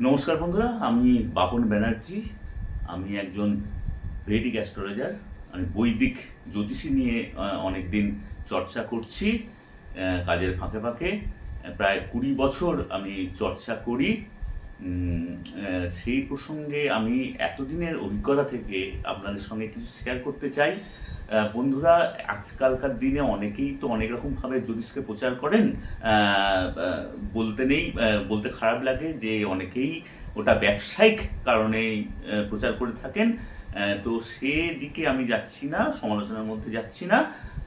নমস্কার বন্ধুরা, আমি বাপন ব্যানার্জি। আমি একজন ভেদিক অ্যাস্ট্রোলজার। আমি বৈদিক জ্যোতিষী নিয়ে অনেক দিন চর্চা করছি কাজের ফাঁকে ফাঁকে। প্রায় 20 বছর আমি চর্চা করি। সেই প্রসঙ্গে আমি এতদিনের অভিজ্ঞতা থেকে আপনাদের সঙ্গে কিছু শেয়ার করতে চাই। বন্ধুরা, আজকালকার দিনে অনেকেই তো অনেক রকমভাবে জ্যোতিষকে প্রচার করেন। বলতে খারাপ লাগে যে অনেকেই ওটা ব্যবসায়িক কারণেই প্রচার করে থাকেন। তো সেদিকে আমি যাচ্ছি না, সমালোচনার মধ্যে যাচ্ছি না,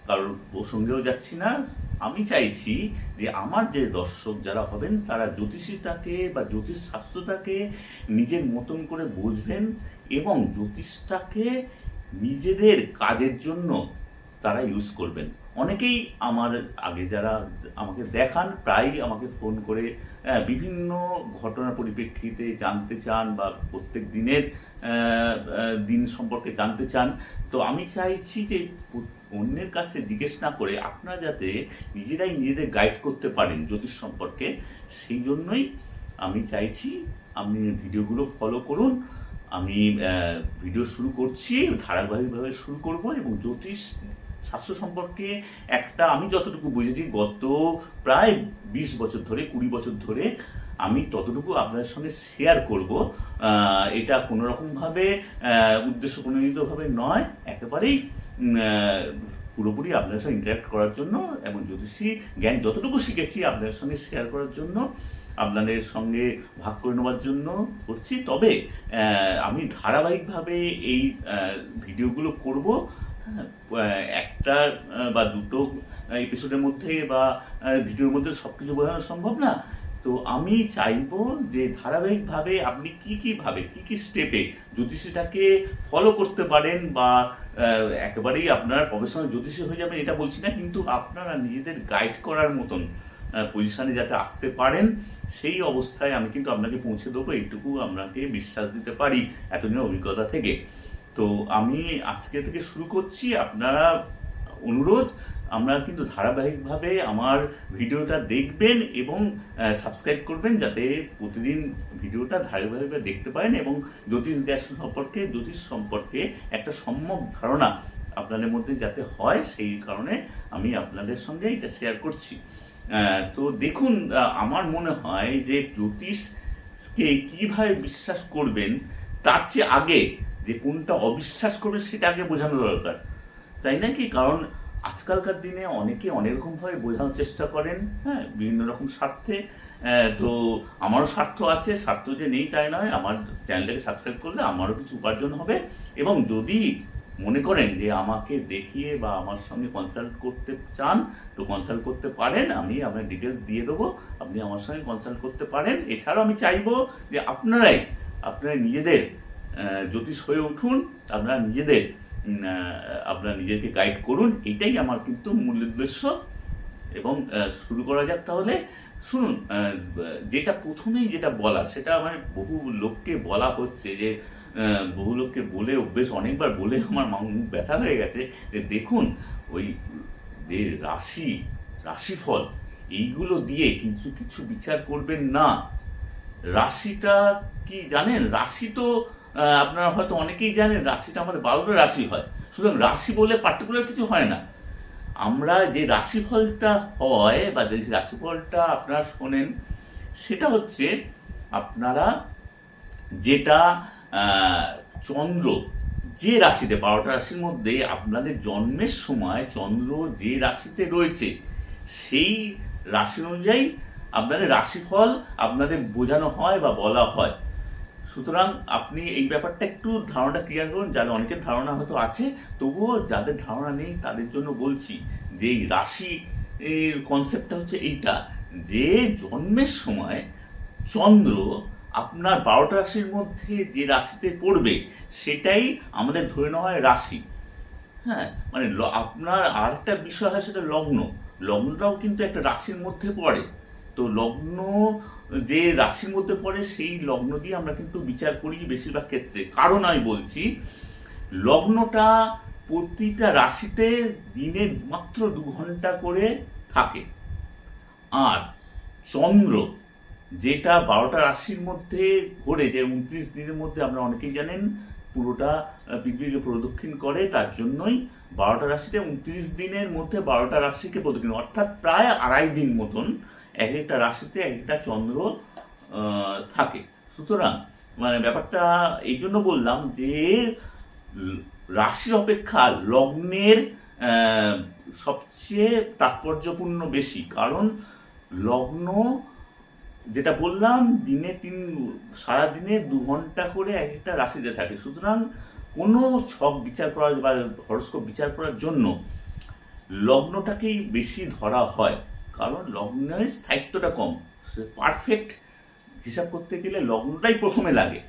কারোর প্রসঙ্গেও যাচ্ছি না। আমি চাইছি যে আমার যে দর্শক যারা হবেন তারা জ্যোতিষীটাকে বা জ্যোতিষ শাস্ত্রটাকে নিজের মতন করে বুঝবেন এবং জ্যোতিষটাকে নিজেদের কাজের জন্য তারা ইউজ করবেন। অনেকেই আমার আগে যারা আমাকে দেখান প্রায়ই আমাকে ফোন করে বিভিন্ন ঘটনার পরিপ্রেক্ষিতে জানতে চান বা প্রত্যেক দিনের দিন সম্পর্কে জানতে চান। তো আমি চাইছি যে অন্যের কাছে জিজ্ঞেস না করে আপনারা যাতে নিজেরাই নিজেদের গাইড করতে পারেন জ্যোতিষ সম্পর্কে, সেই জন্যই আমি চাইছি আপনি ভিডিওগুলো ফলো করুন। আমি ভিডিও শুরু করছি, ধারাবাহিকভাবে শুরু করব এবং জ্যোতিষ শাস্ত্র সম্পর্কে আমি যতটুকু বুঝেছি গত প্রায় 20 বছর ধরে 20 বছর ধরে আমি ততটুকু আপনাদের সঙ্গে শেয়ার করব। এটা কোনো রকমভাবে উদ্দেশ্য প্রণোদিতভাবে নয়, একেবারেই পুরোপুরি আপনাদের সঙ্গে ইন্টারাক্ট করার জন্য এবং জ্যোতিষী জ্ঞান যতটুকু শিখেছি আপনাদের সঙ্গে শেয়ার করার জন্য, আপনাদের সঙ্গে ভাগ করে নেওয়ার জন্য করছি। তবে আমি ধারাবাহিকভাবে এই ভিডিওগুলো করব। একটা বা দুটো এপিসোডের মধ্যে বা ভিডিওর মধ্যে সবকিছু বোঝানো সম্ভব না। তো আমি চাইবো যে ধারাবাহিকভাবে আপনি কি কি স্টেপে জ্যোতিষীটাকে ফলো করতে পারেন বা একেবারেই আপনারা প্রফেশনাল জ্যোতিষী হয়ে যাবেন এটা বলছি না, কিন্তু আপনারা নিজেদের গাইড করার মতন পজিশনে যাতে আসতে পারেন সেই অবস্থায় আমি কিন্তু আপনাকে পৌঁছে দেবো, এইটুকু আপনাকে বিশ্বাস দিতে পারি এতদিনের অভিজ্ঞতা থেকে। তো আমি আজকে থেকে শুরু করছি। আপনারা অনুরোধ, আমরা কিন্তু ধারাবাহিকভাবে আমার ভিডিওটা দেখবেন এবং সাবস্ক্রাইব করবেন যাতে প্রতিদিন ভিডিওটা ধারাবাহিকভাবে দেখতে পারেন এবং জ্যোতিষ সম্পর্কে একটা সম্যক ধারণা আপনাদের মধ্যে যাতে হয়, সেই কারণে আমি আপনাদের সঙ্গে এটা শেয়ার করছি। তো দেখুন, আমার মনে হয় যে জ্যোতিষকে কিভাবে বিশ্বাস করবেন তার চেয়ে আগে যে কোনটা অবিশ্বাস করবে সেটা আগে বোঝানো দরকার, তাই নাকি? কারণ আজকালকার দিনে অনেকে অনেক রকমভাবে বোঝানোর চেষ্টা করেন, হ্যাঁ, বিভিন্ন রকম স্বার্থে। তো আমারও স্বার্থ আছে, স্বার্থ যে নেই তাই নয়। আমার চ্যানেলটাকে সাবস্ক্রাইব করলে আমারও কিছু উপার্জন হবে এবং যদি মনে করেন যে আমাকে দেখিয়ে বা আমার সঙ্গে কনসাল্ট করতে চান তো কনসাল্ট করতে পারেন। আমি আপনার ডিটেলস দিয়ে দেবো, আপনি আমার সঙ্গে কনসাল্ট করতে পারেন। এছাড়াও আমি চাইবো যে আপনারা নিজেদের জ্যোতিষ হয়ে উঠুন, আপনারা নিজেকে গাইড করুন, এটাই আমার কিন্তু মূল উদ্দেশ্য। এবং শুরু করা যাক তাহলে। শুনুন, প্রথমেই যেটা বলা সেটা মানে বহু লোককে বলা হচ্ছে যে বহু লোককে বলে অভ্যেস, অনেকবার বলে আমার মুখ ব্যথা হয়ে গেছে যে দেখুন ওই যে রাশিফল এইগুলো দিয়ে কিছু কিছু বিচার করবেন না। রাশিটা কি জানেন? রাশি তো আপনারা হয়তো অনেকেই জানেন রাশিটা আমাদের 12টা রাশি হয়, সুতরাং রাশি বলে পার্টিকুলার কিছু হয় না। আমরা যে রাশিফলটা হয় বা যে রাশিফলটা আপনারা শোনেন সেটা হচ্ছে আপনারা যেটা চন্দ্র যে রাশিতে 12টা রাশির মধ্যে আপনাদের জন্মের সময় চন্দ্র যে রাশিতে রয়েছে সেই রাশি অনুযায়ী আপনাদের রাশিফল আপনাদের বোঝানো হয় বা বলা হয়। সুতরাং আপনি এই ব্যাপারটা একটু ধারণাটা ক্লিয়ার করুন। যাদের অনেকের ধারণা হয়তো আছে, তবুও যাদের ধারণা নেই তাদের জন্য বলছি যে এই রাশি কনসেপ্টটা হচ্ছে এইটা, যে জন্মের সময় চন্দ্র আপনার 12টা রাশির মধ্যে যে রাশিতে পড়বে সেটাই আমাদের ধরে নেওয়া হয় রাশি। হ্যাঁ, মানে আপনার আর একটা বিষয় হয় সেটা লগ্নটাও কিন্তু একটা রাশির মধ্যে পড়ে। তো লগ্ন যে রাশির মধ্যে পড়ে সেই লগ্ন দিয়ে আমরা কিন্তু বিচার করি বেশিরভাগ ক্ষেত্রে। কারণ আমি বলছি, লগ্নটা প্রতিটা রাশিতে দিনে মাত্র 2 ঘন্টা করে থাকে, আর চন্দ্র যেটা 12টা রাশির মধ্যে ঘোরে, যে 29 দিনের মধ্যে আমরা অনেকেই জানেন পুরোটা পৃথিবীকে প্রদক্ষিণ করে, তার জন্যই 12টা রাশিতে 29 দিনের মধ্যে 12টা রাশিকে প্রদক্ষিণ, অর্থাৎ প্রায় 2.5 দিন মতন এক একটা রাশিতে এক একটা চন্দ্র থাকে। সুতরাং মানে ব্যাপারটা এই জন্য বললাম যে রাশির অপেক্ষা লগ্নের সবচেয়ে তাৎপর্যপূর্ণ বেশি, কারণ লগ্ন যেটা বললাম সারাদিনে 2 ঘন্টা করে এক একটা রাশিতে থাকে। সুতরাং কোনো ছক বিচার করা বা হরস্কোপ বিচার করার জন্য লগ্নটাকেই বেশি ধরা হয়, কারণ লগ্নের স্থায়িত্বটা কম। পারফেক্ট হিসাব করতে গেলে লগ্নটাই প্রথমে লাগে,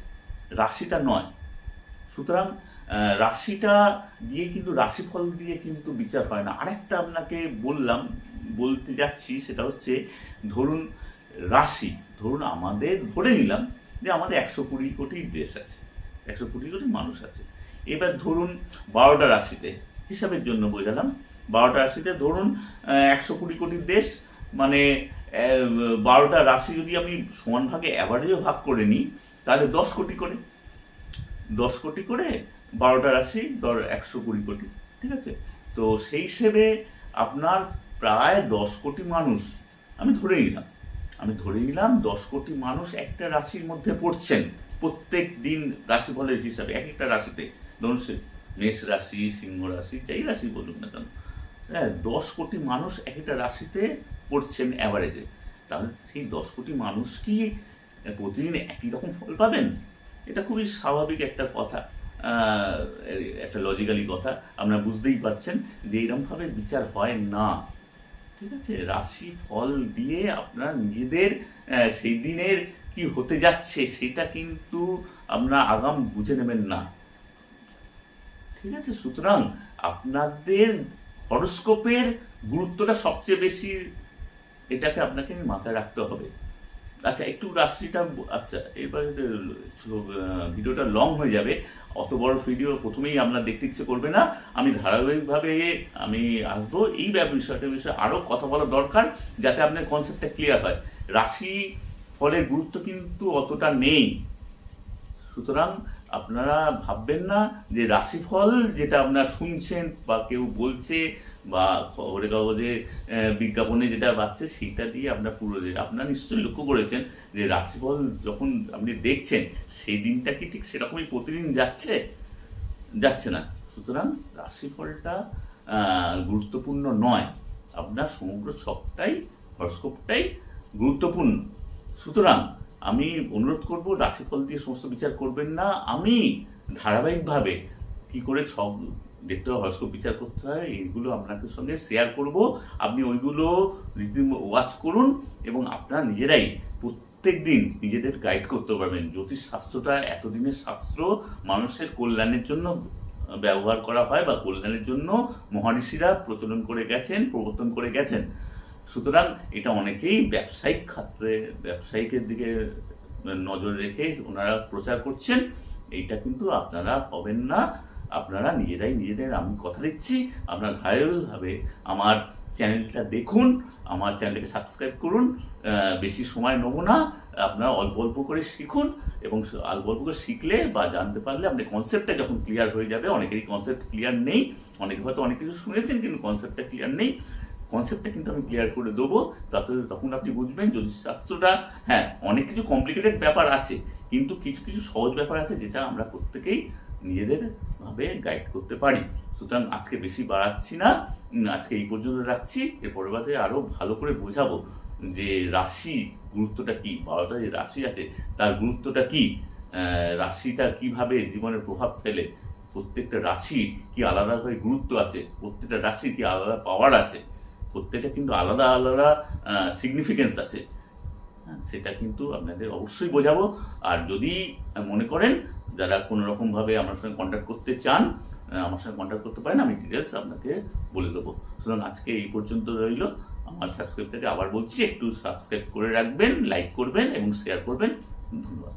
রাশিটা নয়। সুতরাং রাশিটা দিয়ে কিন্তু রাশিফল দিয়ে কিন্তু বিচার হয় না। আরেকটা আপনাকে বলতে যাচ্ছি, সেটা হচ্ছে ধরুন রাশি, আমাদের ধরে নিলাম যে আমাদের 120 কোটি দেশ আছে, 120 কোটি মানুষ আছে। এবার ধরুন 12টা রাশিতে, হিসাবের জন্য বোঝালাম, 12টা রাশিতে ধরুন 120 কোটি দেশ, মানে 12টা রাশি যদি আমি সমান ভাগে অ্যাভারেজও ভাগ করে নিই, তাহলে 10 কোটি করে 12টা রাশি 120 কোটি, ঠিক আছে? তো সেই হিসেবে আপনার প্রায় 10 কোটি মানুষ আমি ধরে নিলাম 10 কোটি মানুষ একটা রাশির মধ্যে পড়ছেন প্রত্যেক দিন রাশিফলের হিসাবে, এক একটা রাশিতে। ধরুন মেষ রাশি, সিংহ রাশি, যাই রাশি বলুন না কেন, হ্যাঁ, 10 কোটি মানুষ এক একটা রাশিতে পড়ছেন অ্যাভারেজে। তাহলে সেই 10 কোটি মানুষ কি প্রতিদিন একই রকম ফল পাবেন? এটা খুবই স্বাভাবিক একটা কথা, একটা লজিক্যালি কথা, আপনারা বুঝতেই পারছেন যে এরকমভাবে বিচার হয় না, ঠিক আছে? রাশি ফল দিয়ে আপনার নিজেদের সেই দিনের কি হতে যাচ্ছে সেটা কিন্তু আপনারা আগাম বুঝে নেবেন না, ঠিক আছে? সুতরাং আপনাদের হরস্কোপের গুরুত্বটা সবচেয়ে বেশি, এটাকে আপনাকে মাথায় রাখতে হবে। আচ্ছা, একটু রাশিটা, আচ্ছা এবার ভিডিওটা লং হয়ে যাবে, অত বড় ভিডিও প্রথমেই আপনার দেখতে ইচ্ছে করবে না। আমি ধারাবাহিকভাবে আসবো, এই বিষয়টার বিষয়ে আরও কথা বলা দরকার, যাতে আপনার কনসেপ্টটা ক্লিয়ার হয়। রাশি ফলের গুরুত্ব কিন্তু অতটা নেই, সুতরাং আপনারা ভাববেন না যে রাশিফল যেটা আপনারা শুনছেন বা কেউ বলছে বা খবরের কাগজে বিজ্ঞাপনে যেটা পাচ্ছে সেটা দিয়ে আপনার আপনারা নিশ্চয়ই লক্ষ্য করেছেন যে রাশিফল যখন আপনি দেখছেন সেই দিনটা কি ঠিক সেরকমই প্রতিদিন যাচ্ছে না। সুতরাং রাশিফলটা গুরুত্বপূর্ণ নয়, আপনার সমগ্র ছকটাই, হরস্কোপটাই গুরুত্বপূর্ণ। সুতরাং আমি অনুরোধ করব রাশিফল দিয়ে সমস্ত বিচার করবেন না। আমি ধারাবাহিকভাবে কি করে ছক দেখতে হয়, হরস্কোপ বিচার করতে হয়, এইগুলো আপনাদের সঙ্গে শেয়ার করব। আপনি ওইগুলো ওয়াচ করুন এবং আপনারা নিজেরাই প্রত্যেক দিন নিজেদের গাইড করতে পারবেন। জ্যোতিষ শাস্ত্রটা এতদিনের শাস্ত্র, মানুষের কল্যাণের জন্য ব্যবহার করা হয় বা কল্যাণের জন্য মহারিষিরা প্রচলন করে গেছেন, প্রবর্তন করে গেছেন। সুতরাং এটা অনেকেই ব্যবসায়িকের দিকে নজর রেখে ওনারা প্রচার করছেন, এইটা কিন্তু আপনারা হবেন না। আপনারা নিজেদের, আমি কথা দিচ্ছি, আপনারা ধারাবাহিকভাবে আমার চ্যানেলটা দেখুন, আমার চ্যানেলটাকে সাবস্ক্রাইব করুন। বেশি সময় নেব না, আপনারা অল্প অল্প করে শিখুন, এবং অল্প অল্প করে শিখলে বা জানতে পারলে আপনার কনসেপ্টটা যখন ক্লিয়ার হয়ে যাবে, অনেকেরই কনসেপ্ট ক্লিয়ার নেই, অনেকে হয়তো অনেক কিছু শুনেছেন কিন্তু কনসেপ্টটা ক্লিয়ার নেই, কনসেপ্টটা কিন্তু আমি ক্লিয়ার করে দেবো, তখন আপনি বুঝবেন জ্যোতিষশাস্ত্রটা, হ্যাঁ অনেক কিছু কমপ্লিকেটেড ব্যাপার আছে, কিন্তু কিছু কিছু সহজ ব্যাপার আছে যেটা আমরা প্রত্যেকেই নিজেদের ভাবে গাইড করতে পারি। সুতরাং আজকে বেশি বাড়াচ্ছি না, আজকে এই পর্যন্ত রাখছি। এর পরের বারে আরও ভালো করে বোঝাবো যে রাশি গুরুত্বটা কি, 12টা যে রাশি আছে তার গুরুত্বটা কি, রাশিটা কিভাবে জীবনের প্রভাব ফেলে, প্রত্যেকটা রাশি কি আলাদাভাবে গুরুত্ব আছে, প্রত্যেকটা রাশি কি আলাদা পাওয়ার আছে, প্রত্যেকটা কিন্তু আলাদা আলাদা সিগনিফিকেন্স আছে, সেটা কিন্তু আপনাদের অবশ্যই বোঝাবো। আর যদি মনে করেন যারা কোনো রকমভাবে আমার সঙ্গে কন্ট্যাক্ট করতে চান, আমার সঙ্গে কন্ট্যাক্ট করতে পারেন, আমি ডিটেলস আপনাকে বলে দেবো। সুতরাং আজকে এই পর্যন্ত রইল। আমার সাবস্ক্রাইবটাকে আবার বলছি, একটু সাবস্ক্রাইব করে রাখবেন, লাইক করবেন এবং শেয়ার করবেন। ধন্যবাদ।